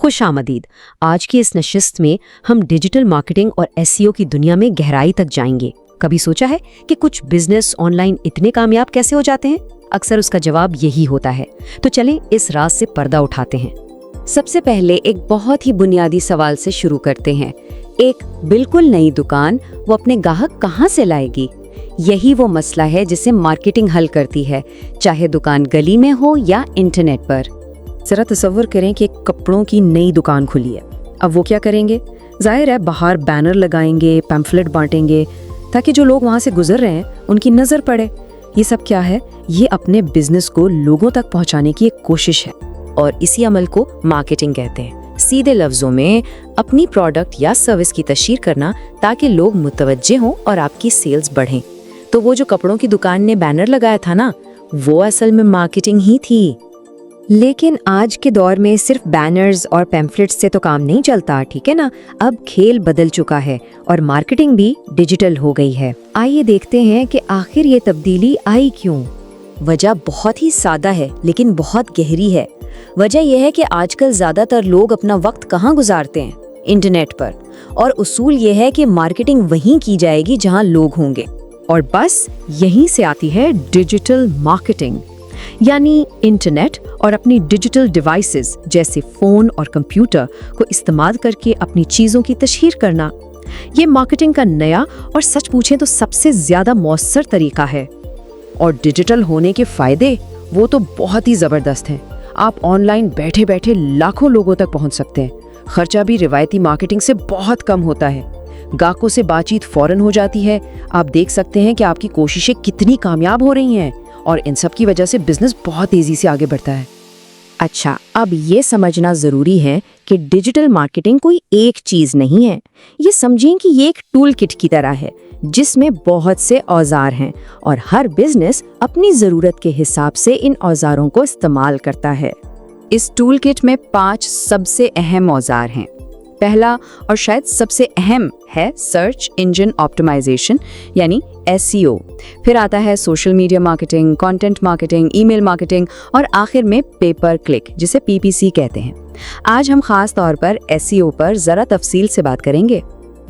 خوش آمدید۔ آج کی اس نشست میں ہم ڈیجیٹل مارکیٹنگ اور SEO کی دنیا میں گہرائی تک جائیں گے۔ کبھی سوچا ہے کہ کچھ بزنس آن لائن اتنے کامیاب کیسے ہو جاتے ہیں؟ اکثر اس کا جواب یہی ہوتا ہے۔ تو چلیں اس راز سے پردہ اٹھاتے ہیں۔ سب سے پہلے ایک بہت ہی بنیادی سوال سے شروع کرتے ہیں۔ ایک بالکل نئی دکان وہ اپنے گاہک کہاں سے لائے گی؟ یہی وہ مسئلہ ہے جسے مارکیٹنگ حل کرتی ہے، چاہے دکان گلی میں ہو یا انٹرنیٹ پر۔ ذرا تصور کریں کہ ایک کپڑوں کی نئی دکان کھلی ہے۔ اب وہ کیا کریں گے؟ ظاہر ہے باہر بینر لگائیں گے، پیمفلٹ بانٹیں گے تاکہ جو لوگ وہاں سے گزر رہے ہیں ان کی نظر پڑے۔ یہ سب کیا ہے؟ یہ اپنے بزنس کو لوگوں تک پہنچانے کی ایک کوشش ہے، اور اسی عمل کو مارکیٹنگ کہتے ہیں۔ سیدھے لفظوں میں اپنی پروڈکٹ یا سروس کی تشہیر کرنا تاکہ لوگ متوجہ ہوں اور آپ کی سیلز بڑھیں۔ تو وہ جو کپڑوں کی دکان نے بینر لگایا تھا نا، وہ اصل میں مارکیٹنگ ہی تھی۔ لیکن آج کے دور میں صرف بینرز اور پیمفلٹس سے تو کام نہیں چلتا، ٹھیک ہے نا؟ اب کھیل بدل چکا ہے اور مارکیٹنگ بھی ڈیجیٹل ہو گئی ہے۔ آئیے دیکھتے ہیں کہ آخر یہ تبدیلی آئی کیوں۔ وجہ بہت ہی سادہ ہے لیکن بہت گہری ہے۔ وجہ یہ ہے کہ آج کل زیادہ تر لوگ اپنا وقت کہاں گزارتے ہیں؟ انٹرنیٹ پر۔ اور اصول یہ ہے کہ مارکیٹنگ وہیں کی جائے گی جہاں لوگ ہوں گے۔ اور بس یہیں سے آتی ہے ڈیجیٹل مارکیٹنگ، یعنی انٹرنیٹ اور اپنی ڈیجیٹل ڈیوائسز جیسے فون اور کمپیوٹر کو استعمال کر کے اپنی چیزوں کی تشہیر کرنا۔ یہ مارکیٹنگ کا نیا اور سچ پوچھیں تو سب سے زیادہ مؤثر طریقہ ہے۔ اور ڈیجیٹل ہونے کے فائدے وہ تو بہت ہی زبردست ہیں۔ آپ آن لائن بیٹھے بیٹھے لاکھوں لوگوں تک پہنچ سکتے ہیں۔ خرچہ بھی روایتی مارکیٹنگ سے بہت کم ہوتا ہے۔ گاہکوں سے بات چیت فوراً ہو جاتی ہے۔ آپ دیکھ سکتے ہیں کہ آپ کی کوششیں کتنی کامیاب ہو رہی ہیں، اور ان سب کی وجہ سے بزنس بہت تیزی سے آگے بڑھتا ہے۔ اچھا، اب یہ سمجھنا ضروری ہے کہ ڈیجیٹل مارکیٹنگ کوئی ایک چیز نہیں ہے۔ یہ سمجھیں کہ یہ ایک ٹول کٹ کی طرح ہے جس میں بہت سے اوزار ہیں، اور ہر بزنس اپنی ضرورت کے حساب سے ان اوزاروں کو استعمال کرتا ہے۔ اس ٹول کٹ میں 5 سب سے اہم اوزار ہیں۔ پہلا اور شاید سب سے اہم ہے سرچ انجن آپٹیمائزیشن یعنی SEO۔ پھر آتا ہے social media marketing, content marketing, email marketing, اور آخر میں پے پر کلک جسے PPC کہتے ہیں۔ آج ہم خاص طور پر SEO پر ذرا تفصیل سے بات کریں گے۔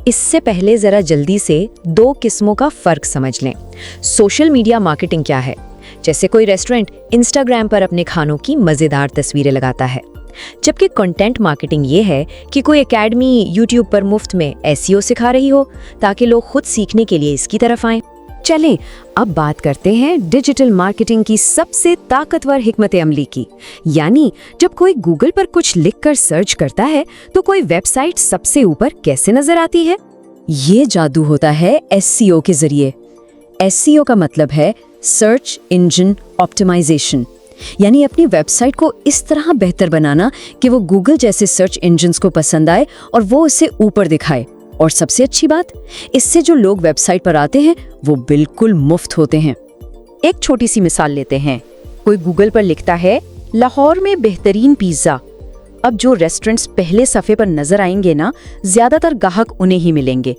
اس سے پہلے ذرا جلدی سے 2 قسموں کا فرق سمجھ لیں۔ سوشل میڈیا مارکیٹنگ کیا ہے؟ جیسے کوئی ریسٹورنٹ انسٹاگرام پر اپنے کھانوں کی مزیدار تصویریں لگاتا ہے، جبکہ کنٹینٹ مارکیٹنگ یہ ہے کہ کوئی اکیڈمی یوٹیوب پر مفت میں SEO سکھا رہی ہو تاکہ لوگ خود سیکھنے کے لیے اس کی طرف آئیں۔ چلیں اب بات کرتے ہیں ڈیجیٹل مارکیٹنگ کی سب سے طاقتور حکمت عملی کی، یعنی جب کوئی گوگل پر کچھ لکھ کر سرچ کرتا ہے تو کوئی ویب سائٹ سب سے اوپر کیسے نظر آتی ہے؟ یہ جادو ہوتا ہے SEO کے ذریعے۔ SEO کا مطلب ہے سرچ انجن آپٹیمائزیشن، یعنی اپنی ویب سائٹ کو اس طرح بہتر بنانا کہ وہ گوگل جیسے سرچ انجنز کو پسند آئے اور وہ اسے اوپر دکھائے۔ اور سب سے اچھی بات، اس سے جو لوگ ویب سائٹ پر آتے ہیں وہ بالکل مفت ہوتے ہیں۔ ایک چھوٹی سی مثال لیتے ہیں۔ کوئی گوگل پر لکھتا ہے لاہور میں بہترین پیزا۔ اب جو ریسٹورنٹس پہلے صفحے پر نظر آئیں گے نا، زیادہ تر گاہک انہیں ہی ملیں گے۔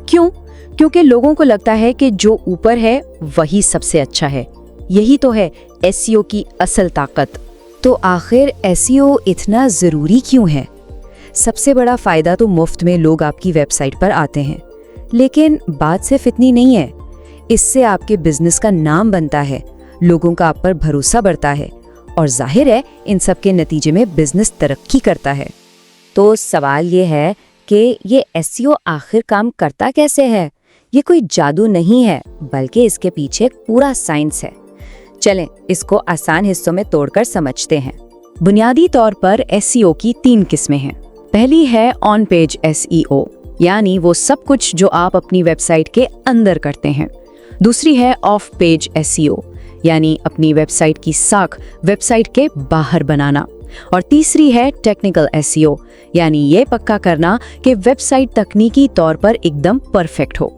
کیوں؟ کیونکہ لوگوں کو لگتا ہے کہ جو اوپر ہے وہی سب سے اچھا ہے۔ یہی تو ہے SEO کی اصل طاقت۔ تو آخر SEO اتنا ضروری کیوں ہے؟ سب سے بڑا فائدہ تو مفت میں لوگ آپ کی ویب سائٹ پر آتے ہیں، لیکن بات صرف اتنی نہیں ہے۔ اس سے آپ کے بزنس کا نام بنتا ہے، لوگوں کا آپ پر بھروسہ بڑھتا ہے، اور ظاہر ہے ان سب کے نتیجے میں بزنس ترقی کرتا ہے۔ تو سوال یہ ہے کہ یہ SEO آخر کام کرتا کیسے ہے؟ یہ کوئی جادو نہیں ہے، بلکہ اس کے پیچھے ایک پورا سائنس ہے۔ چلیں اس کو آسان حصوں میں توڑ کر سمجھتے ہیں۔ بنیادی طور پر SEO کی 3 قسمیں ہیں۔ پہلی ہے آن پیج SEO، یعنی وہ سب کچھ جو آپ اپنی ویب سائٹ کے اندر کرتے ہیں۔ دوسری ہے آف پیج SEO، یعنی اپنی ویب سائٹ کی ساکھ ویب سائٹ کے باہر بنانا۔ اور تیسری ہے ٹیکنیکل SEO، یعنی یہ پکا کرنا کہ ویب سائٹ تکنیکی طور پر ایک دم پرفیکٹ ہو۔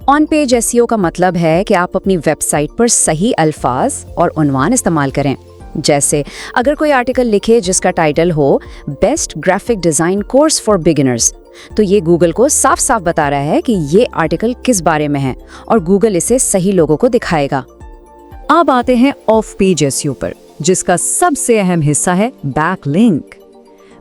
آن پیج SEO کا مطلب ہے کہ آپ اپنی ویب سائٹ پر صحیح الفاظ اور عنوان استعمال کریں۔ جیسے اگر کوئی آرٹیکل لکھے جس کا title who best graphic design course for beginners, تو یہ گوگل کو صاف صاف بتا رہا ہے کہ یہ آرٹیکل کس بارے میں ہے، اور گوگل اسے صحیح لوگوں کو دکھائے گا۔ اب آتے ہیں آف پیج SEO پر، جس کا سب سے اہم حصہ ہے بیک لنک۔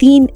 3